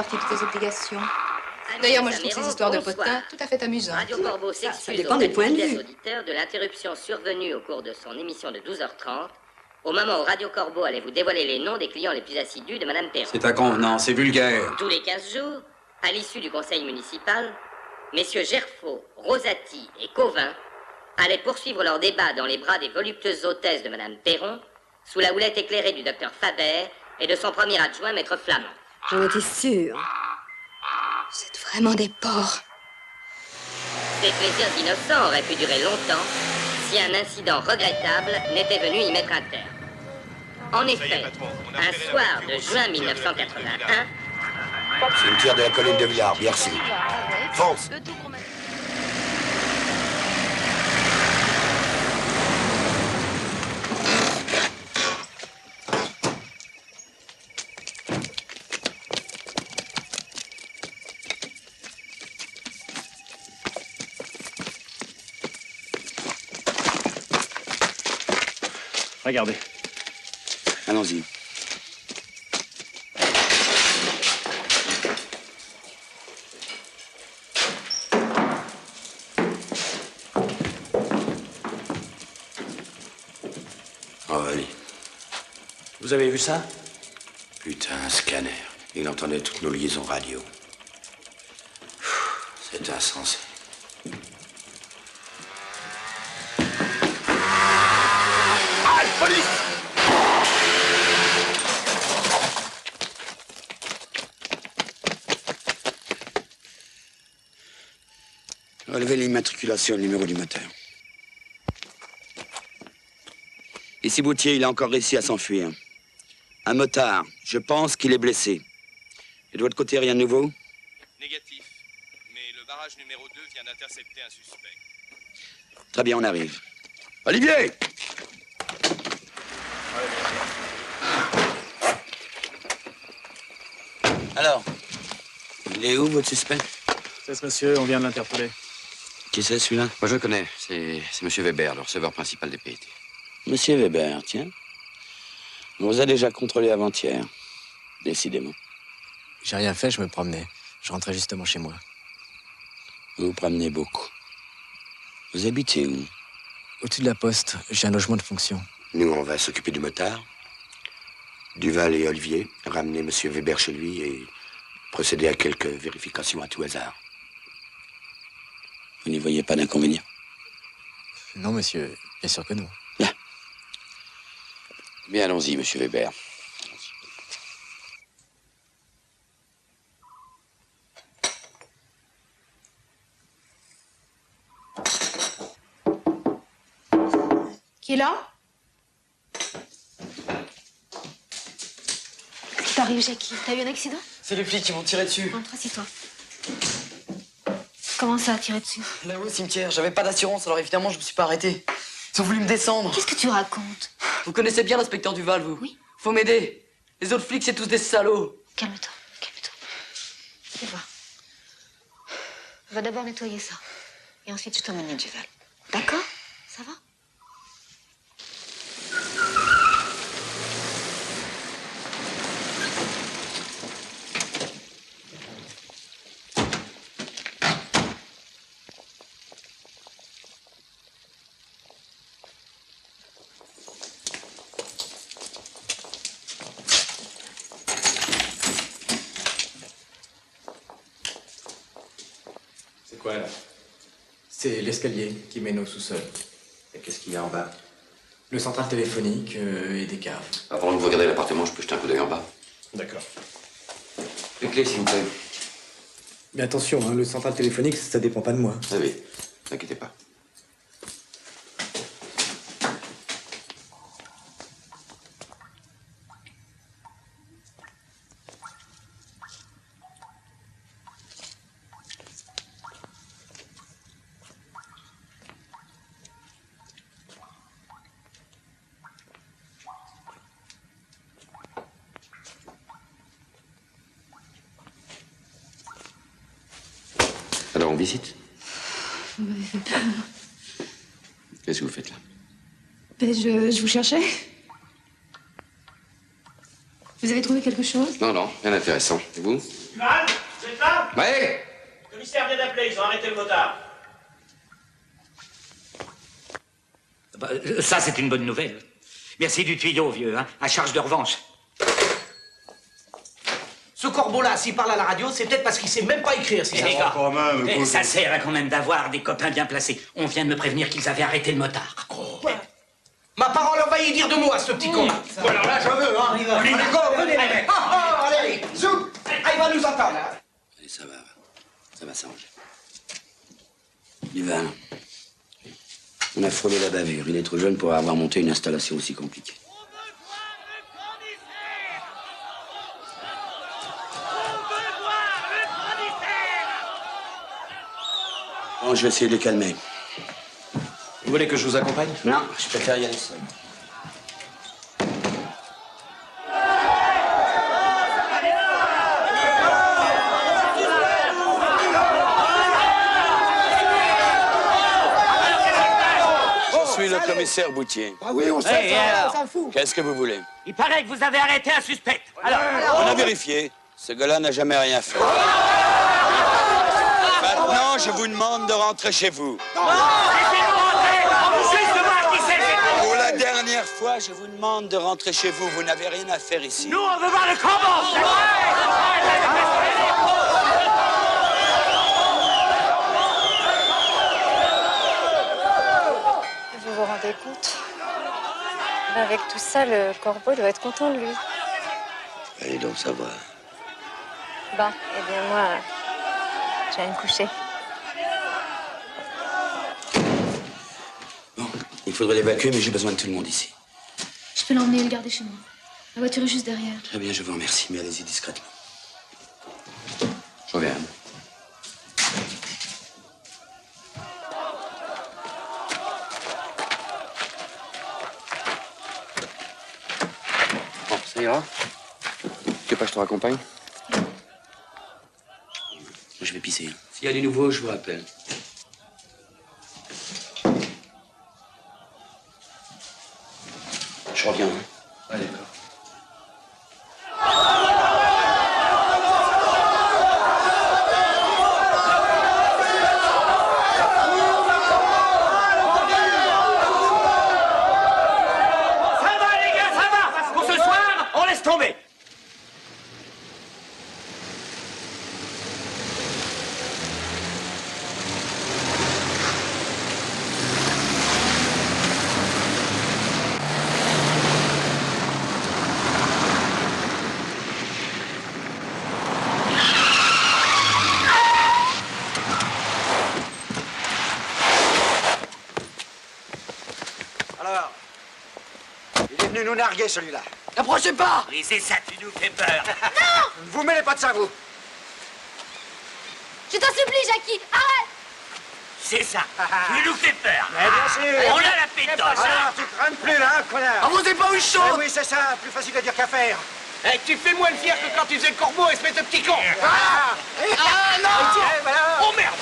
partie de tes obligations. D'ailleurs, moi, je trouve ces histoires de potins tout à fait amusantes. Radio Corbeau s'excuse ça dépend des points de vue. auditeurs de l'interruption survenue au cours de son émission de 12h30, au moment où Radio Corbeau allait vous dévoiler les noms des clients les plus assidus de Madame Perron. C'est inconvenant, c'est vulgaire. Tous les 15 jours, à l'issue du conseil municipal, messieurs Gerfaux, Rosati et Cauvin allaient poursuivre leur débat dans les bras des voluptueuses hôtesses de Madame Perron, sous la houlette éclairée du docteur Faber et de son premier adjoint, Maître Flamand. J'en étais sûre. Vous êtes vraiment des porcs. Ces plaisirs innocents auraient pu durer longtemps si un incident regrettable n'était venu y mettre un terme. En effet, un soir de juin 1981... Cimetière de la colline de Villars, Biarcy. Fonce! Regardez. Allons-y. Oh, allez. Vous avez vu ça? Putain, un scanner. Il entendait toutes nos liaisons radio. C'est insensé. Police! Relevez l'immatriculation et le numéro du moteur. Ici Boutier, il a encore réussi à s'enfuir. Un motard, je pense qu'il est blessé. Et de votre côté, rien de nouveau? Négatif. Mais le barrage numéro 2 vient d'intercepter un suspect. Très bien, on arrive. Olivier! Alors, il est où, votre suspect? C'est ce monsieur, on vient de l'interpeller. Qui c'est, celui-là? Moi, je le connais. C'est monsieur Weber, le receveur principal des PIT. Monsieur Weber, tiens. On vous a déjà contrôlé avant-hier. Décidément. J'ai rien fait, je me promenais. Je rentrais justement chez moi. Vous vous promenez beaucoup. Vous habitez où? Au-dessus de la poste, j'ai un logement de fonction. Nous, on va s'occuper du motard. Duval et Olivier, ramener monsieur Weber chez lui et procéder à quelques vérifications à tout hasard. Vous n'y voyez pas d'inconvénient? Non, monsieur, bien sûr que non. Bien. Bien, allons-y, monsieur Weber. Qui est là? T'arrives, Jackie. T'as eu un accident? C'est les flics qui m'ont tiré dessus. Entre, assieds-toi. Comment ça, tirer dessus? Là-haut au cimetière, j'avais pas d'assurance, alors évidemment, je me suis pas arrêté. Ils ont voulu me descendre. Qu'est-ce que tu racontes? Vous connaissez bien l'inspecteur Duval, vous? Oui. Faut m'aider. Les autres flics, c'est tous des salauds. Calme-toi, calme-toi. Viens voir. On va d'abord nettoyer ça. Et ensuite, je t'emmène à Duval. D'accord? Ça va? C'est quoi, là? C'est l'escalier qui mène au sous-sol. Et qu'est-ce qu'il y a en bas? Le central téléphonique et des caves. Avant de vous regarder l'appartement, je peux jeter un coup d'œil en bas. D'accord. Les clés, s'il vous plaît. Mais attention, hein, le central téléphonique, ça dépend pas de moi. Ah oui, n'inquiétez pas. Alors, on visite? Qu'est-ce que vous faites là? Ben, je vous cherchais. Vous avez trouvé quelque chose? Non, non, rien d'intéressant. Et vous? Duval, vous êtes là? Ouais. Le commissaire vient d'appeler, ils ont arrêté le motard. Ça, c'est une bonne nouvelle. Merci du tuyau, vieux, hein, à charge de revanche. Ce corbeau-là, s'il parle à la radio, c'est peut-être parce qu'il sait même pas écrire, si ça Les va. gars, quand même, ça sert quand même d'avoir des copains bien placés. On vient de me prévenir qu'ils avaient arrêté le motard. Oh. Ma parole, on va y dire 2 mots à ce petit con. Bon, alors là, j'en veux, hein. Allez, go, venez, les mecs. Allez, zou. Ah, il va nous entendre, là. Allez, ça va s'arranger. Duval, on a frôlé la bavure. Il est trop jeune pour avoir monté une installation aussi compliquée. Bon, je vais essayer de les calmer. Vous voulez que je vous accompagne? Non, je préfère y aller seul. Je suis le commissaire Boutier. Ah oui, on sait ça, on s'en fout. Qu'est-ce que vous voulez? Il paraît que vous avez arrêté un suspect. Alors, On a vérifié. Ce gars-là n'a jamais rien fait. Maintenant, je vous demande de rentrer chez vous. laissez-nous rentrer. On vous juste de voir qui c'est. Pour la dernière fois, je vous demande de rentrer chez vous. Vous n'avez rien à faire ici. Nous, on veut voir le corbeau. Vous vous rendez compte? Avec tout ça, le corbeau doit être content de lui. Allez donc, ça va. Bon, eh bien moi, j'allais me coucher. Bon, il faudrait l'évacuer, mais j'ai besoin de tout le monde ici. Je peux l'emmener et le garder chez moi. La voiture est juste derrière. Très bien, je vous remercie, mais allez-y discrètement. Je reviens. Bon, ça ira? Tu veux pas que je te raccompagne? Moi, je vais pisser. Hein. S'il y a du nouveau, je vous rappelle. Je reviens. Hein. Ouais, d'accord. Ça va, les gars, ça va. Pour ce soir, on laisse tomber. Alors, il est venu nous narguer, celui-là. N'approchez pas! Oui, c'est ça, tu nous fais peur. Ne vous mêlez pas de ça, vous. Je t'en supplie, Jackie, arrête! C'est ça, tu nous fais peur. Mais bien sûr. On a la pétoche. Alors, tu crains plus, là, connard. Ah, vous avez pas eu chaud? Eh oui, c'est ça, plus facile à dire qu'à faire. Eh, tu fais moins le fier que quand tu faisais le corbeau, espèce de petit con. Ah, non. Voilà. Oh merde.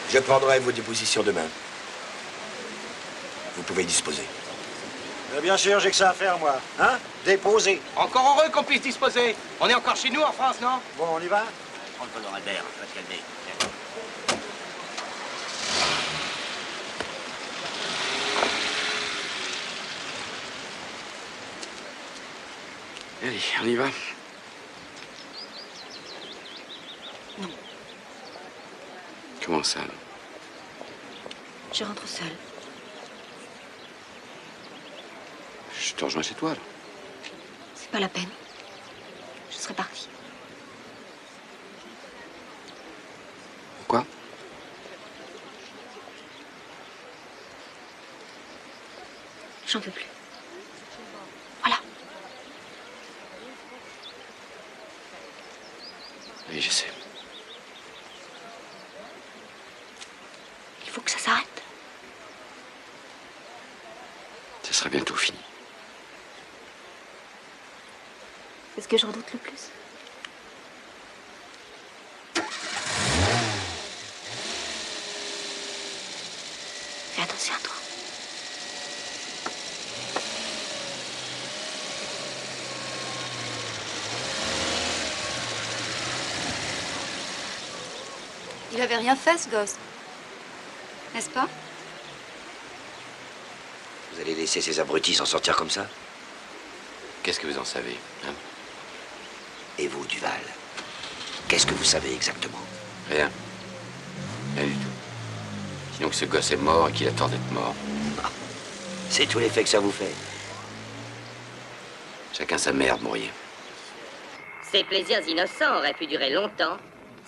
Je prendrai vos dépositions demain. Vous pouvez y disposer. Bien sûr, j'ai que ça à faire, moi. Hein? Déposer. Encore heureux qu'on puisse disposer. On est encore chez nous en France, non? Bon, on y va? Prends le volant, Albert, va te calmer. Allez, on y va. Non, Comment ça? je rentre seule. Je te rejoins chez toi, là. C'est pas la peine. Je serai partie. Pourquoi? J'en peux plus. Voilà. Oui, je sais. Il faut que ça s'arrête. Ça sera bientôt fini. C'est ce que je redoute le plus. Fais attention à toi. Il avait rien fait, ce gosse. N'est-ce pas? Vous allez laisser ces abrutis s'en sortir comme ça? Qu'est-ce que vous en savez, hein? Et vous, Duval, qu'est-ce que vous savez exactement? Rien. Rien du tout. Sinon que ce gosse est mort et qu'il a tort d'être mort. C'est tout l'effet que ça vous fait. Chacun sa merde, Mourier. Ces plaisirs innocents auraient pu durer longtemps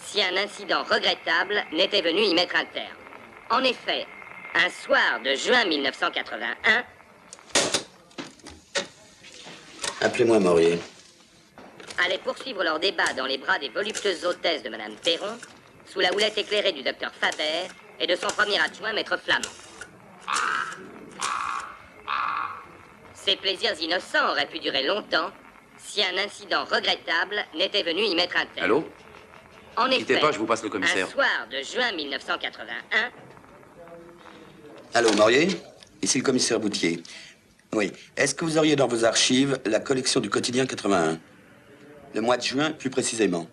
si un incident regrettable n'était venu y mettre un terme. En effet, un soir de juin 1981... Appelez-moi Maurier. allaient poursuivre leur débat dans les bras des voluptueuses hôtesses de Madame Perron, sous la houlette éclairée du docteur Faber et de son premier adjoint, Maître Flamand. Ces plaisirs innocents auraient pu durer longtemps si un incident regrettable n'était venu y mettre un terme. Allô? En effet, Quittez pas, je vous passe le commissaire. un soir de juin 1981... Allô, Maurier? Ici le commissaire Boutier. Oui. Est-ce que vous auriez dans vos archives la collection du quotidien 81? Le mois de juin, plus précisément.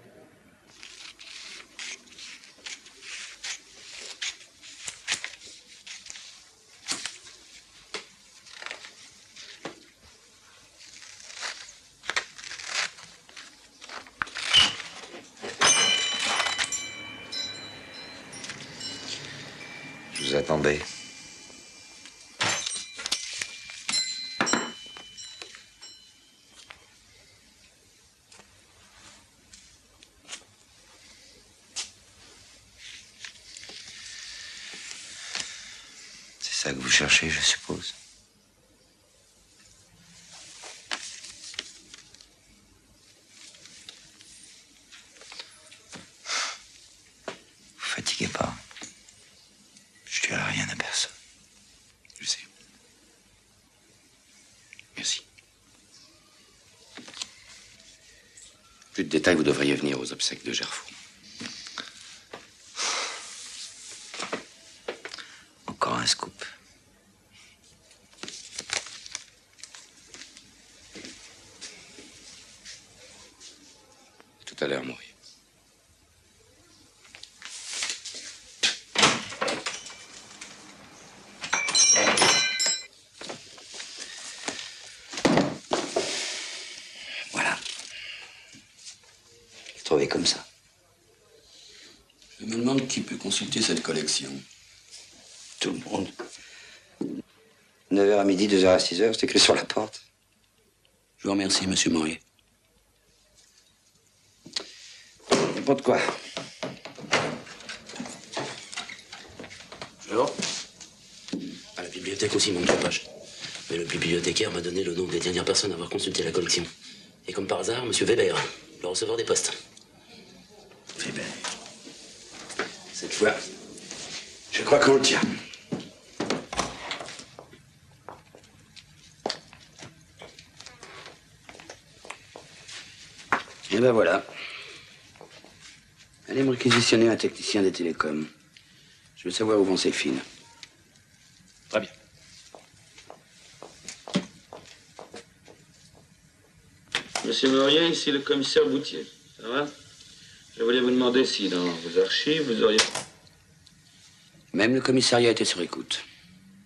Je vous attendais. C'est ça que vous cherchez, je suppose. Vous fatiguez pas. Je dirai rien à personne. Je sais. Merci. Plus de détails, vous devriez venir aux obsèques de Gerfaux. Encore un scoop. Tout à l'heure, Maurier. Voilà. Trouvé comme ça. Je me demande qui peut consulter cette collection. Tout le monde. 9h à midi, 2h à 6h, c'est écrit sur la porte. Je vous remercie, monsieur Maurier. N'importe quoi. Alors, à la bibliothèque aussi, mon page. Mais le bibliothécaire m'a donné le nom des dernières personnes à avoir consulté la collection. Et comme par hasard, monsieur Weber, le receveur des postes. Weber. Cette fois, je crois qu'on le tient. Et ben voilà. Allez me réquisitionner un technicien des télécoms. Je veux savoir où vont ces fils. Très bien. Monsieur Maurier, ici le commissaire Boutier. Ça va? Je voulais vous demander si dans vos archives, vous auriez... Même le commissariat était sur écoute.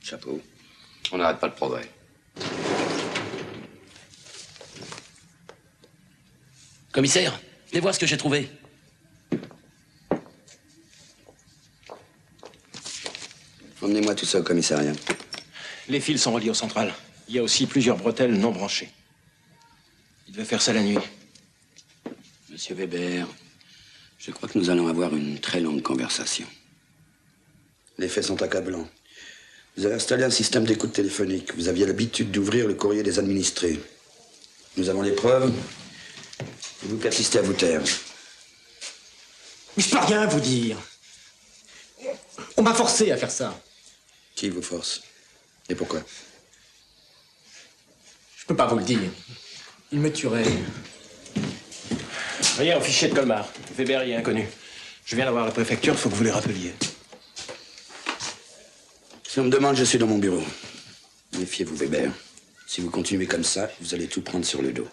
Chapeau. On n'arrête pas le progrès. Commissaire, venez voir ce que j'ai trouvé. Emmenez-moi tout ça au commissariat. Les fils sont reliés au central. Il y a aussi plusieurs bretelles non branchées. Il devait faire ça la nuit. Monsieur Weber, je crois que nous allons avoir une très longue conversation. Les faits sont accablants. Vous avez installé un système d'écoute téléphonique. Vous aviez l'habitude d'ouvrir le courrier des administrés. Nous avons les preuves. Et vous persistez à vous taire. Mais je peux rien vous dire. On m'a forcé à faire ça. Qui vous force? Et pourquoi? Je peux pas vous le dire. Il me tuerait. Rien au fichier de Colmar. Weber y est inconnu. Je viens d'avoir la préfecture, il faut que vous les rappeliez. Si on me demande, je suis dans mon bureau. Méfiez-vous, Weber. Si vous continuez comme ça, vous allez tout prendre sur le dos.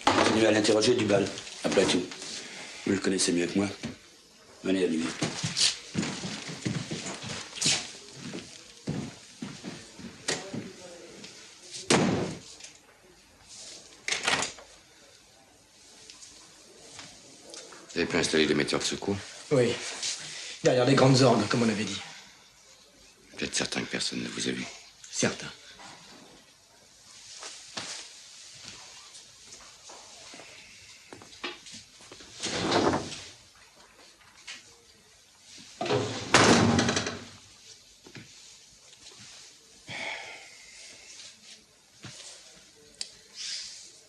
Continuez à l'interroger, Duval. Après tout, vous le connaissez mieux que moi. Venez à lui. Vous avez pu installer des metteurs de secours? Oui. Derrière les grandes orgues, comme on avait dit. Vous êtes certain que personne ne vous a vu? Certain.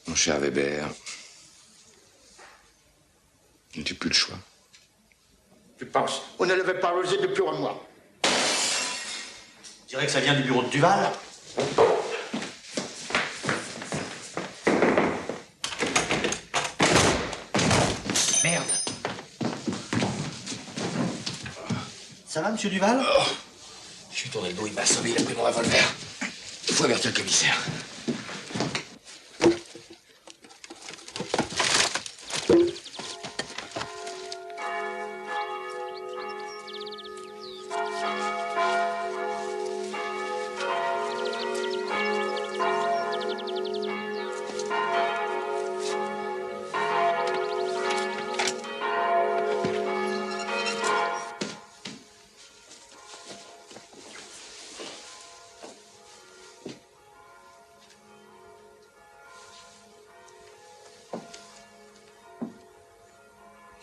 Mon cher Weber, n'as-tu plus le choix? Je pense. On ne l'avait pas osé depuis un mois. Je dirais que ça vient du bureau de Duval. Merde. Ça va, monsieur Duval? Je suis tourné le dos, il m'a assommé, il a pris mon revolver. Il faut avertir le commissaire.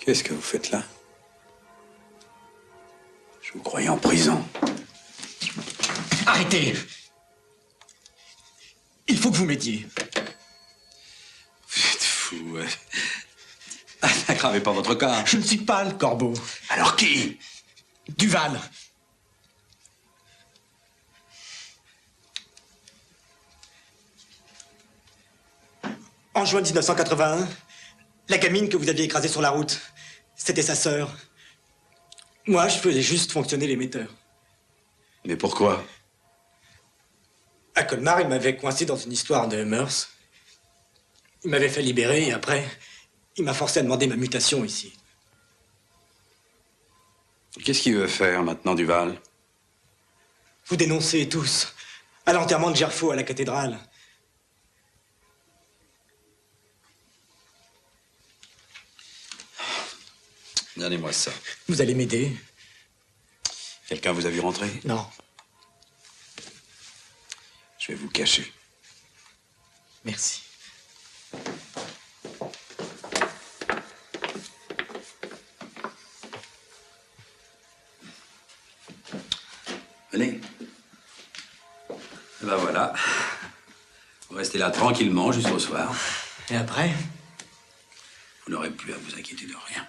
Qu'est-ce que vous faites là? Je vous croyais en prison. Arrêtez! Il faut que vous m'aidiez. Vous êtes fou, ouais. Ah, n'aggravez pas votre cas. Je ne suis pas le corbeau. Alors qui? Duval. En juin 1981, la gamine que vous aviez écrasée sur la route, c'était sa sœur. Moi, je faisais juste fonctionner l'émetteur. Mais pourquoi? À Colmar, il m'avait coincé dans une histoire de mœurs. Il m'avait fait libérer et après, il m'a forcé à demander ma mutation ici. Qu'est-ce qu'il veut faire maintenant, Duval? Vous dénoncez tous, à l'enterrement de Gerfo à la cathédrale. Donnez-moi ça. Vous allez m'aider? Quelqu'un vous a vu rentrer? Non. Je vais vous cacher. Merci. Venez. Ben voilà. Vous restez là tranquillement jusqu'au soir. Et après? Vous n'aurez plus à vous inquiéter de rien.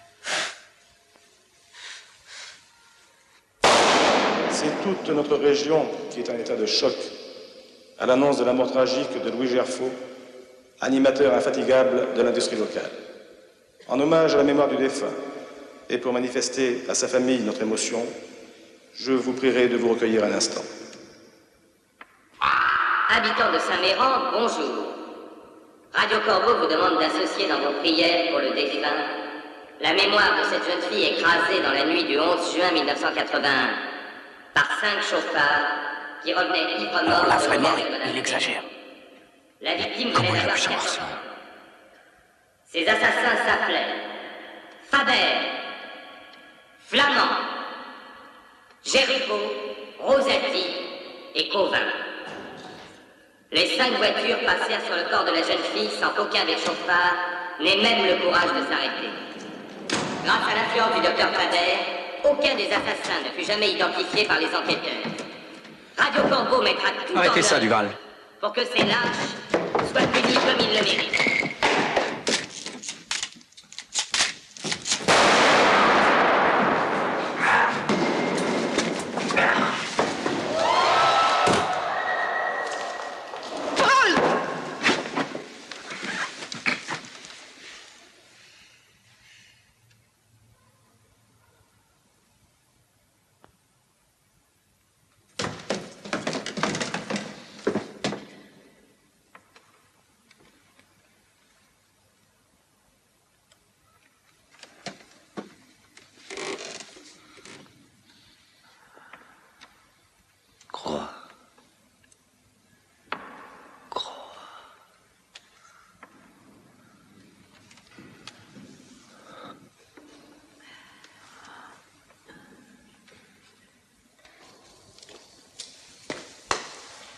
C'est toute notre région qui est en état de choc à l'annonce de la mort tragique de Louis Gerfo, animateur infatigable de l'industrie locale. En hommage à la mémoire du défunt et pour manifester à sa famille notre émotion, je vous prierai de vous recueillir un instant. Habitants de Saint-Méran, bonjour. Radio Corbeau vous demande d'associer dans vos prières pour le défunt la mémoire de cette jeune fille écrasée dans la nuit du 11 juin 1981 par 5 chauffards qui revenaient ivre-morts Là, de vraiment, l'hôtel de il exagère. La victime Comment venait il a d'avoir pu savoir 14 ça? ans. Ces assassins s'appelaient Faber, Flamand, Gerfo, Rosati et Cauvin. Les 5 voitures passèrent sur le corps de la jeune fille sans qu'aucun des chauffards n'ait même le courage de s'arrêter. Grâce à l'influence du docteur Faber, aucun des assassins ne fut jamais identifié par les enquêteurs. Radio Corbeau mettra tout Arrêtez en ça, œuvre Duval. pour que ces lâches soient punis comme ils le méritent.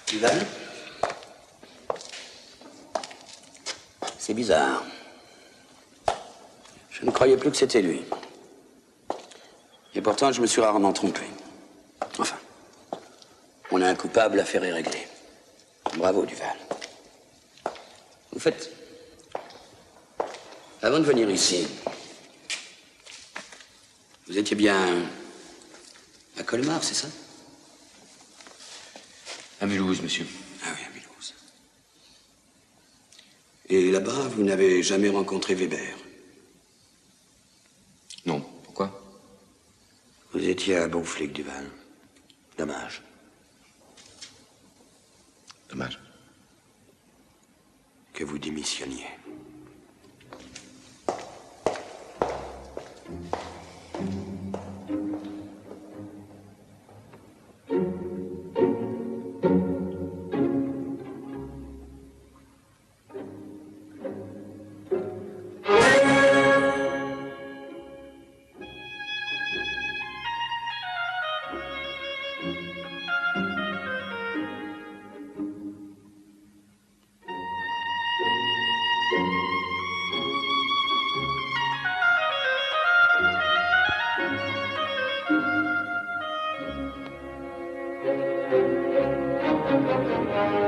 Duval? C'est bizarre. Je ne croyais plus que c'était lui. Et pourtant, je me suis rarement trompé. Enfin, on a un coupable, l'affaire est réglée. Bravo, Duval. Au fait, avant de venir ici, vous étiez bien à Colmar, c'est ça? À Mulhouse, monsieur. Ah oui, à Mulhouse. Et là-bas, vous n'avez jamais rencontré Weber? Non. Pourquoi? Vous étiez un bon flic, Duval. Dommage. Dommage. Que vous démissionniez. Thank you.